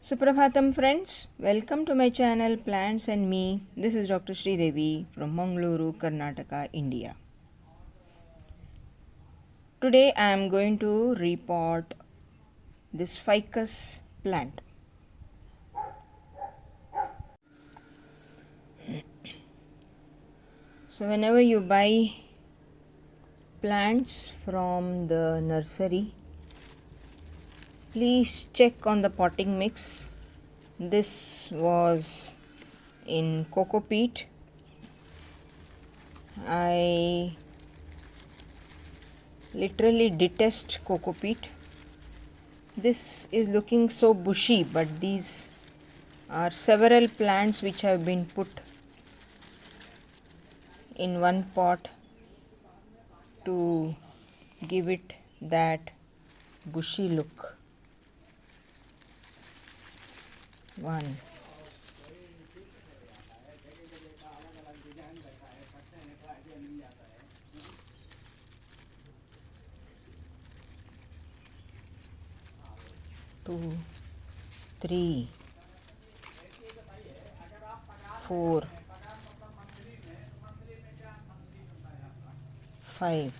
Suprabhatam friends, welcome to my channel Plants and Me. This is Dr. Sri Devi from Mangaluru, Karnataka, India. Today I am going to repot this ficus plant. So whenever you buy plants from the nursery, please check on the potting mix. This was in cocopeat. I literally detest cocopeat. This is looking so bushy, but these are several plants which have been put in one pot to give it that bushy look. One, two, three, four, five,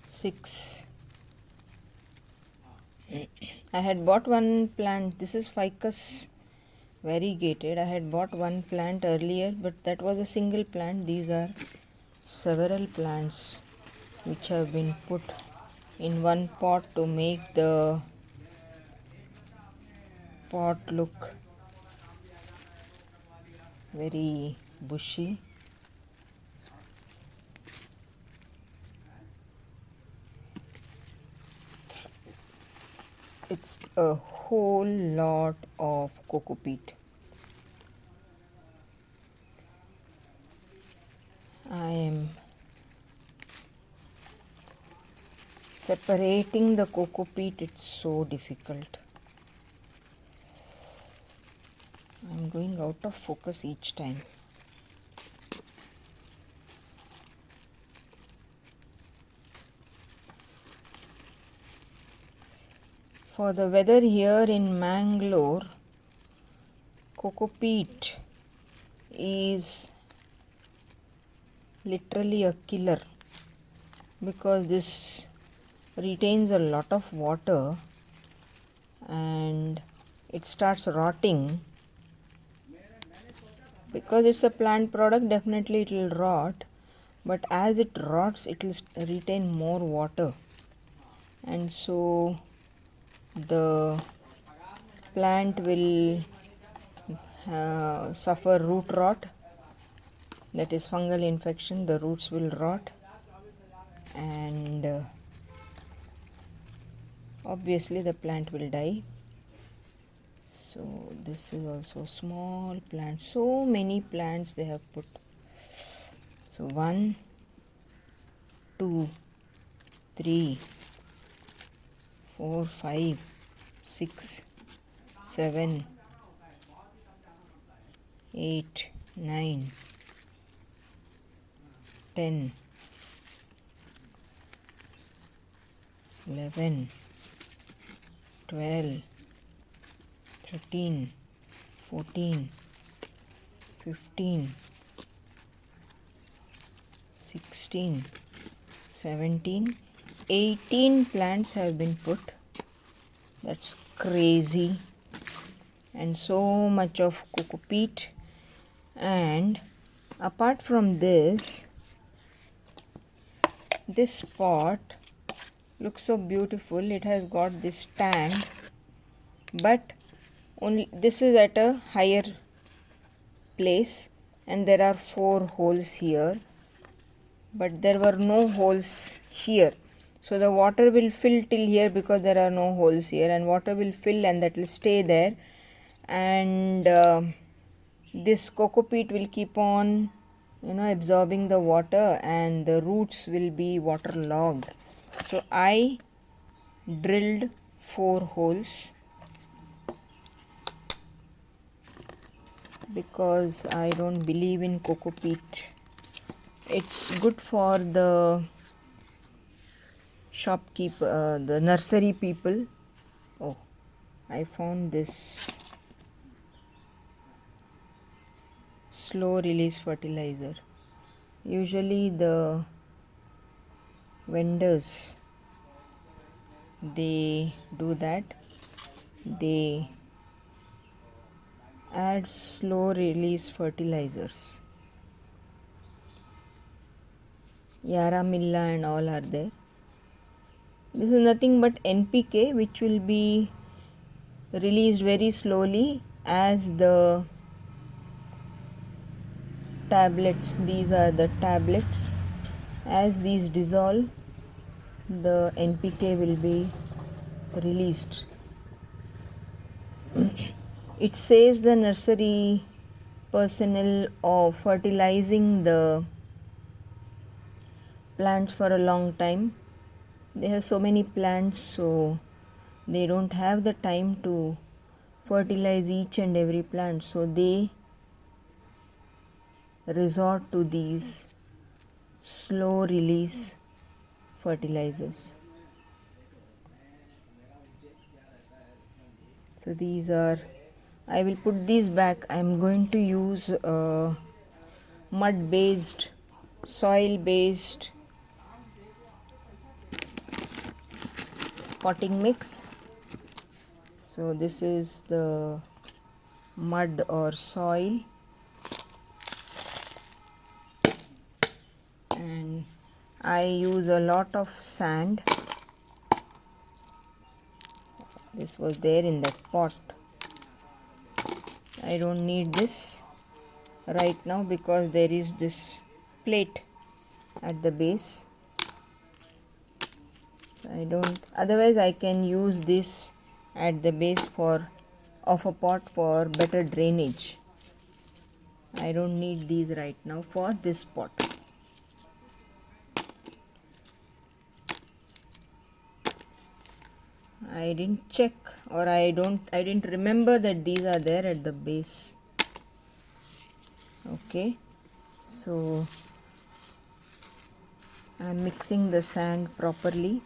six. I had bought one plant. This is ficus variegated. I had bought one plant earlier, but that was a single plant. These are several plants which have been put in one pot to make the pot look very bushy. It's a whole lot of cocopeat. I am separating the cocopeat. It's so difficult. I'm going out of focus each time. For the weather here in Mangalore, cocopeat is literally a killer because this retains a lot of water and it starts rotting. Because it's a plant product, definitely it will rot, but as it rots it will retain more water, and so the plant will suffer root rot, that is fungal infection. The roots will rot and obviously the plant will die. So this is also small plant. So many plants they have put. So 1, 2, 3, 4, 5, 6, 7, 8, 9, 10, 11, 12, 13, 14, 15, 16, 17, 18 plants have been put. That's crazy. And so much of cocopeat. And apart from this pot looks so beautiful. It has got this stand, but only this is at a higher place and there are 4 holes here, but there were no holes here. So the water will fill till here because there are no holes here, and water will fill and that will stay there, and this cocopeat will keep on absorbing the water and the roots will be waterlogged. So I drilled 4 holes because I don't believe in cocopeat. It's good for the shopkeeper, the nursery people. Oh, I found this slow release fertilizer. Usually the vendors, they do that, they add slow release fertilizers. Yaramilla and all are there. This is nothing but NPK, which will be released very slowly as the tablets. These are the tablets. As these dissolve, the NPK will be released. It saves the nursery personnel of fertilizing the plants for a long time. They have so many plants, so they don't have the time to fertilize each and every plant, so they resort to these slow release fertilizers. So these are, I will put these back. I am going to use mud based, soil based potting mix. So this is the mud or soil, and I use a lot of sand. This was there in that pot. I don't need this right now because there is this plate at the base. I don't, otherwise I can use this at the base for of a pot for better drainage. I don't need these right now for this pot. I didn't check, or I didn't remember that these are there at the base. Okay, so I am mixing the sand properly.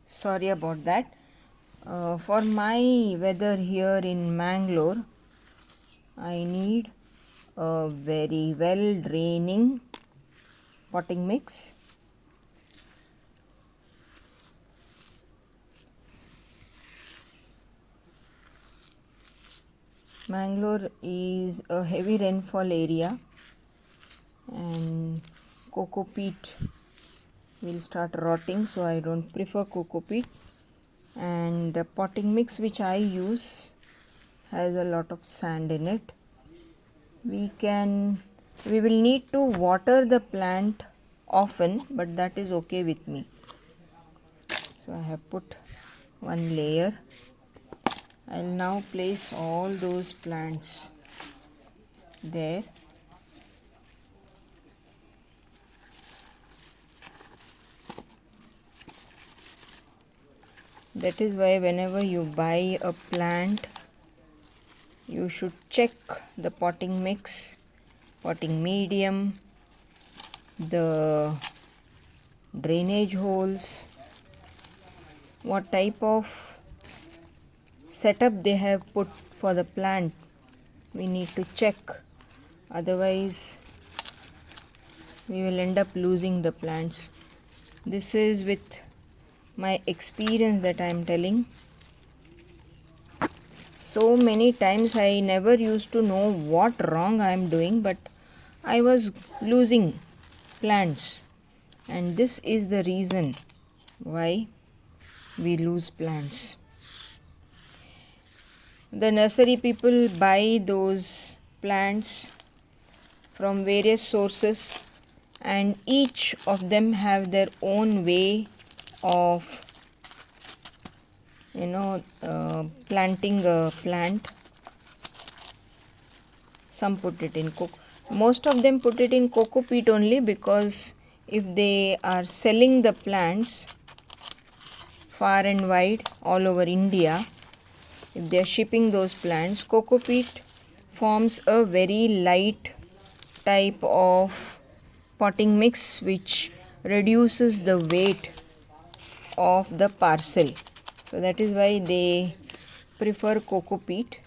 Sorry about that. For my weather here in Mangalore, I need a very well draining potting mix. Mangalore is a heavy rainfall area, and cocopeat will start rotting, so I don't prefer cocopeat. And the potting mix which I use has a lot of sand in it. We will need to water the plant often, but that is okay with me. So I have put one layer. I'll now place all those plants there. That is why whenever you buy a plant, you should check the potting mix, potting medium, the drainage holes, what type of setup they have put for the plant. We need to check, otherwise we will end up losing the plants. This is with my experience that I am telling. So many times I never used to know what wrong I am doing, but I was losing plants, and this is the reason why we lose plants. The nursery people buy those plants from various sources, and each of them have their own way of planting a plant. Some put it in most of them put it in cocopeat only, because if they are selling the plants far and wide all over India, if they are shipping those plants, cocopeat forms a very light type of potting mix which reduces the weight of the parcel. So that is why they prefer cocopeat.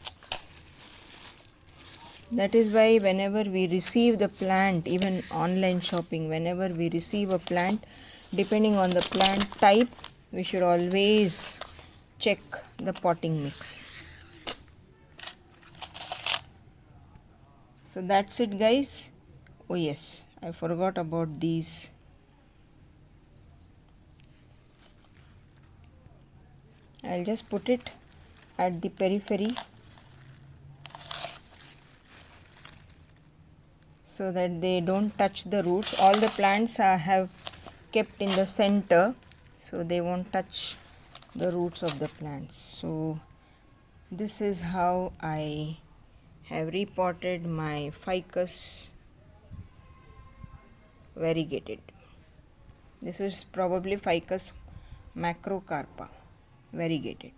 That is why whenever we receive the plant, even online shopping, whenever we receive a plant, depending on the plant type, we should always check the potting mix. So that's it, guys. Oh yes, I forgot about these. I'll just put it at the periphery so that they don't touch the roots. All the plants I have kept in the center, so they won't touch the roots of the plants. So this is how I have repotted my ficus variegated. This is probably ficus macrocarpa variegated.